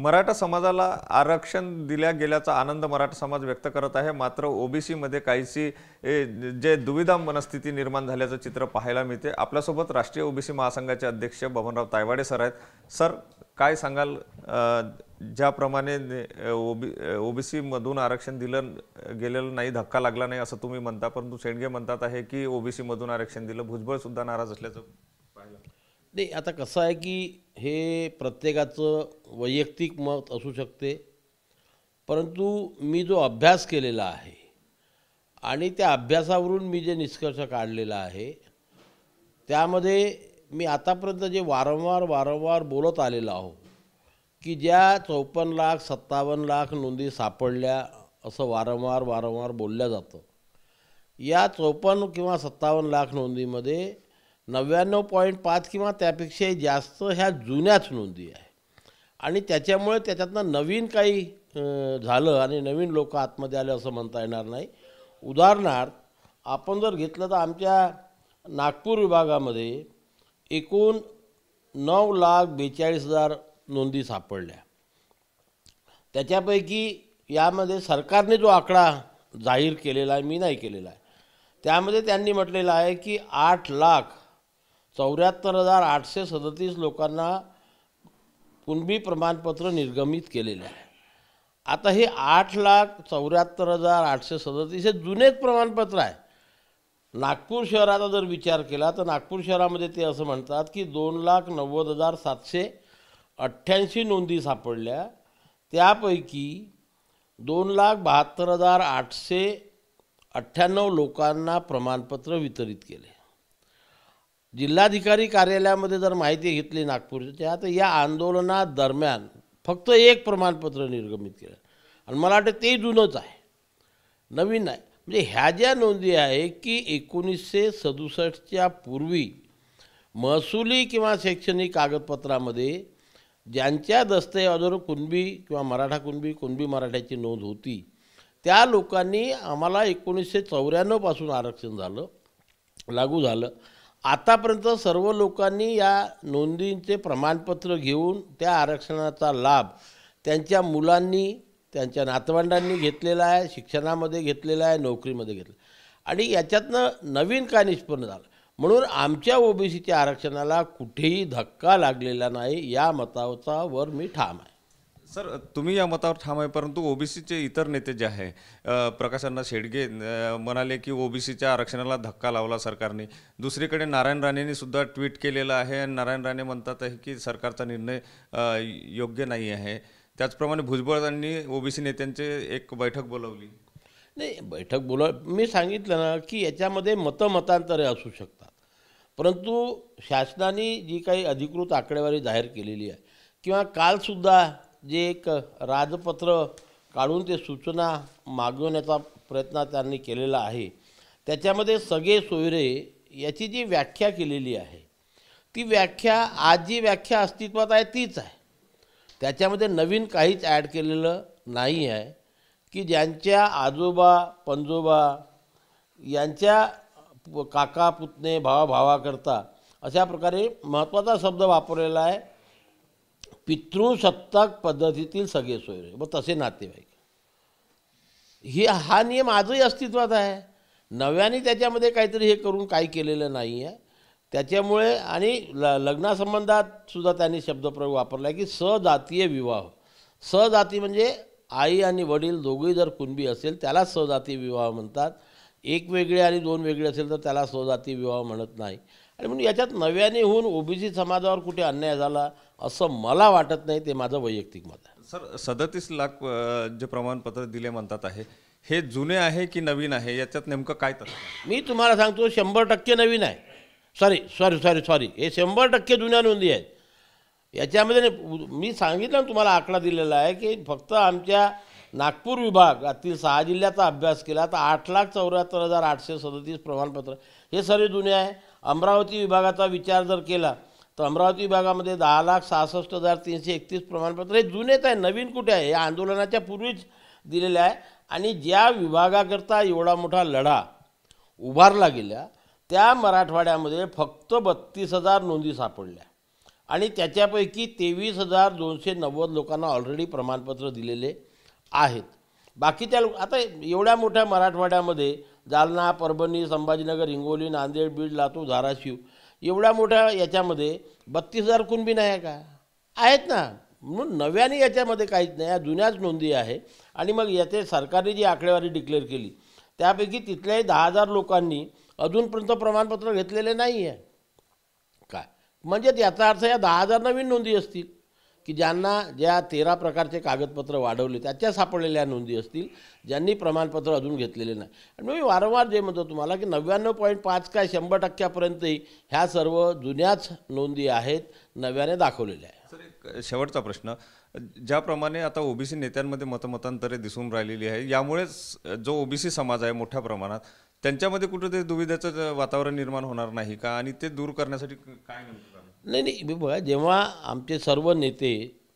मराठा समाजाला आरक्षण दिल्या गेल्याचा आनंद मराठा समाज व्यक्त करत आहे, मात्र ओबीसी मध्ये काहीशी जे दुविधा मनस्थिती निर्माण झाल्याचं चित्र पाहायला मिळते। आपल्यासोबत राष्ट्रीय ओबीसी महासंघाचे अध्यक्ष बबनराव तायवाडे सर आहेत। सर, काय सांगाल, ज्याप्रमाणे ओबीसी मधून आरक्षण दिलं गेलेलं नाही, धक्का लागला नाही असं तुम्ही म्हणता, परंतु शेंडगे म्हणतात आहे की ओबीसी मधून आरक्षण दिलं, भुजबळ सुद्धा नाराज असल्याचं पाहिलं। नाही, आता कसं आहे की हे प्रत्येकाचं वैयक्तिक मत असू शकते, परंतु मी जो अभ्यास केलेला आहे आणि त्या अभ्यासावरून मी जे निष्कर्ष काढलेला आहे त्यामध्ये मी आतापर्यंत जे वारंवार बोलत आलेलो आहो की ज्या 54 लाख 57 लाख नोंदी सापडल्या असं वारंवार बोलल्या जातं। या 54 किंवा 57 लाख नोंदीमध्ये 99.5 किंवा त्यापेक्षाही जास्त ह्या जुन्याच नोंदी आहे आणि त्याच्यामुळे त्याच्यातनं नवीन काही झालं आणि नवीन लोक आतमध्ये आले असं म्हणता येणार नाही। उदाहरणार्थ आपण जर घेतलं तर आमच्या नागपूर विभागामध्ये एकूण 9,42,000 नोंदी सापडल्या। त्याच्यापैकी यामध्ये सरकारने जो आकडा जाहीर केलेला आहे, मी नाही केलेला आहे, त्यामध्ये त्यांनी म्हटलेलं आहे की 8,74,837 लोकांना कुणबी प्रमाणपत्र निर्गमित केलेले आहे। आता हे 8,74,837 हे जुनेच प्रमाणपत्र आहे। नागपूर शहराचा जर विचार केला तर नागपूर शहरामध्ये ते असं म्हणतात की 2,90,788 नोंदी सापडल्या, त्यापैकी 2,72,898 लोकांना प्रमाणपत्र वितरित केले। जिल्हाधिकारी कार्यालयामध्ये जर माहिती घेतली नागपूरच्या, तर या आंदोलनादरम्यान फक्त एक प्रमाणपत्र निर्गमित केलं आणि मला वाटतं ते जुनंच आहे, नवीन नाही। म्हणजे ह्या ज्या नोंदी आहे की 1967च्या पूर्वी महसुली किंवा शैक्षणिक कागदपत्रामध्ये ज्यांच्या दस्तऐवजावर कुणबी किंवा मराठा कुणबी मराठ्याची नोंद होती, त्या लोकांनी आम्हाला 1994 पासून आरक्षण झालं, लागू झालं। आतापर्यंत सर्व लोकांनी या नोंदींचे प्रमाणपत्र घेऊन त्या आरक्षणाचा लाभ त्यांच्या मुलांनी, त्यांच्या नातवंडांनी घेतलेला आहे, शिक्षणामध्ये घेतलेला आहे, नोकरीमध्ये घेतलं आणि याच्यातनं नवीन काय निष्पन्न झालं। म्हणून आमच्या ओबीसीच्या आरक्षणाला कुठेही धक्का लागलेला नाही, या मतावर मी ठाम आहे। सर, तुम्ही या मतावर ठाम आहे, परंतु ओबीसीचे इतर नेते जे आहे, प्रकाश अण्णा शेडगे म्हणाले की ओबीसीच्या आरक्षणाला धक्का लावला सरकारने। दुसरीकडे नारायण राणेंनी सुद्धा ट्विट केलेलं आहे, नारायण राणे म्हणतात आहे की सरकारचा निर्णय योग्य नाही आहे। त्याचप्रमाणे भुजबळांनी ओबीसी नेत्यांचे एक बैठक बोलावली। नाही, बैठक मी सांगितलं ना की याच्यामध्ये मतांतरे असू शकतात, परंतु शासनाने जी काही अधिकृत आकडेवारी जाहीर केलेली आहे किंवा कालसुद्धा जे एक राजपत्र काढून ते सूचना मागवण्याचा प्रयत्न त्यांनी केलेला आहे, त्याच्यामध्ये सगळे सोयरे याची जी व्याख्या केलेली आहे, ती व्याख्या आज जी व्याख्या अस्तित्वात आहे तीच आहे। त्याच्यामध्ये नवीन काहीच ॲड केलेलं नाही आहे की ज्यांच्या आजोबा पंजोबा यांच्या काका पुतणे भावाकरता अशा प्रकारे महत्त्वाचा शब्द वापरलेला आहे, पितृसत्ताक पद्धतीतील सगळे सोयरे व तसे नातेवाईक। हा नियम आजही अस्तित्वात आहे, नव्याने त्याच्यामध्ये काहीतरी हे करून काही केलेलं नाही आहे। त्याच्यामुळे आणि लग्नासंबंधात सुद्धा त्यांनी शब्दप्रयोग वापरला आहे की सजातीय विवाह। सजाती म्हणजे आई आणि वडील दोघेही जर कुणबी असेल त्याला सजातीय विवाह म्हणतात, एक वेगळे आणि दोन वेगळे असेल तर त्याला सजातीय विवाह म्हणत नाही। आणि म्हणून याच्यात नव्याने होऊन ओबीसी समाजावर कुठे अन्याय झाला असं मला वाटत नाही, ते माझं वैयक्तिक मत आहे। सर, 37 लाख जे प्रमाणपत्र दिले म्हणतात आहे, हे जुने आहे की नवीन आहे, याच्यात नेमकं काय तर? मी तुम्हाला सांगतो 100% नवीन आहे। सॉरी, हे 100% जुन्या नोंदी आहेत। याच्यामध्ये मी सांगितलं तुम्हाला आकडा दिलेला आहे की फक्त आमच्या नागपूर विभागातील 6 जिल्ह्याचा अभ्यास केला तर 8,74,837 प्रमाणपत्र हे सर्व जुने आहे। अमरावती विभागाचा विचार जर केला तर अमरावती विभागामध्ये 10,66,331 प्रमाणपत्र हे जुनेच आहे, नवीन कुठे आहे, या आंदोलनाच्या पूर्वीच दिलेले आहे। आणि ज्या विभागाकरता एवढा मोठा लढा उभारला गेला त्या मराठवाड्यामध्ये फक्त 32,000 नोंदी सापडल्या आणि त्याच्यापैकी 23,290 लोकांना ऑलरेडी प्रमाणपत्र दिलेले आहेत. बाकी त्या आता एवढ्या मोठ्या मराठवाड्यामध्ये जालना, परभणी, संभाजीनगर, हिंगोली, नांदेड, बीड, लातूर, धाराशिव एवढ्या मोठ्या याच्यामध्ये 32,000 कुणबी नाही आहे का? आहेत ना. म्हणून नव्याने याच्यामध्ये काहीच नाही, या जुन्याच नोंदी आहे. आणि मग याचे सरकारने जी आकडेवारी डिक्लेअर केली त्यापैकी तिथल्याही 10,000 लोकांनी अजूनपर्यंत प्रमाणपत्र घेतलेले नाही आहे. काय म्हणजे याचा अर्थ या 10,000 नवीन नोंदी असतील की ज्यांना ज्या 13 प्रकारचे कागदपत्र वाढवले त्याच्या सापडलेल्या नोंदी असतील, ज्यांनी प्रमाणपत्र अजून घेतलेले नाही. आणि मी वारंवार जे म्हणतो तुम्हाला की 99.5 काय 100% ह्या सर्व जुन्याच नोंदी आहेत, नव्याने दाखवलेल्या आहे. सर, एक शेवटचा प्रश्न, ज्याप्रमाणे आता ओबीसी नेत्यांमध्ये मतमतांतरे दिसून राहिलेली आहे, यामुळेच जो ओबीसी समाज आहे मोठ्या प्रमाणात त्यांच्यामध्ये कुठेतरी दुविधेचं वातावरण निर्माण होणार नाही का? आणि ते दूर करण्यासाठी काय नेमकं करणार? नाही, मी बघा, जेव्हा आमचे सर्व नेते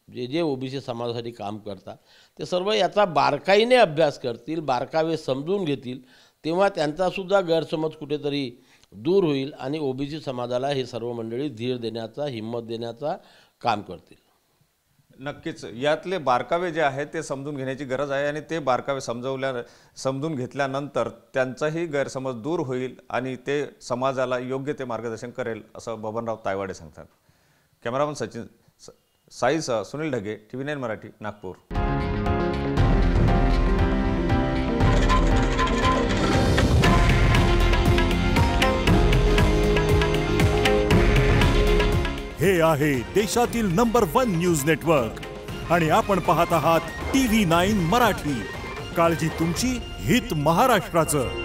जे जे ओबीसी समाजासाठी काम करतात ते सर्व याचा बारकाईने अभ्यास करतील, बारकावे समजून घेतील, तेव्हा त्यांचासुद्धा गैरसमज कुठेतरी दूर होईल आणि ओबीसी समाजाला हे सर्व मंडळी धीर देण्याचा, हिंमत देण्याचा काम करतील. नक्कीच यातले बारकावे जे आहेत ते समजून घेण्याची गरज आहे आणि ते बारकावे समजून घेतल्यानंतर त्यांचाही गैरसमज दूर होईल आणि ते समाजाला योग्य ते मार्गदर्शन करेल, असं बबनराव तायवाडे सांगतात. कॅमेरामन सचिन साईसह सुनील ढगे, TV9 मराठी, नागपूर. हे आहे देशातील नंबर 1 न्यूज नेटवर्क आणि आपण पाहत आहात TV9 मराठी. काळजी तुमची, हित महाराष्ट्राचं.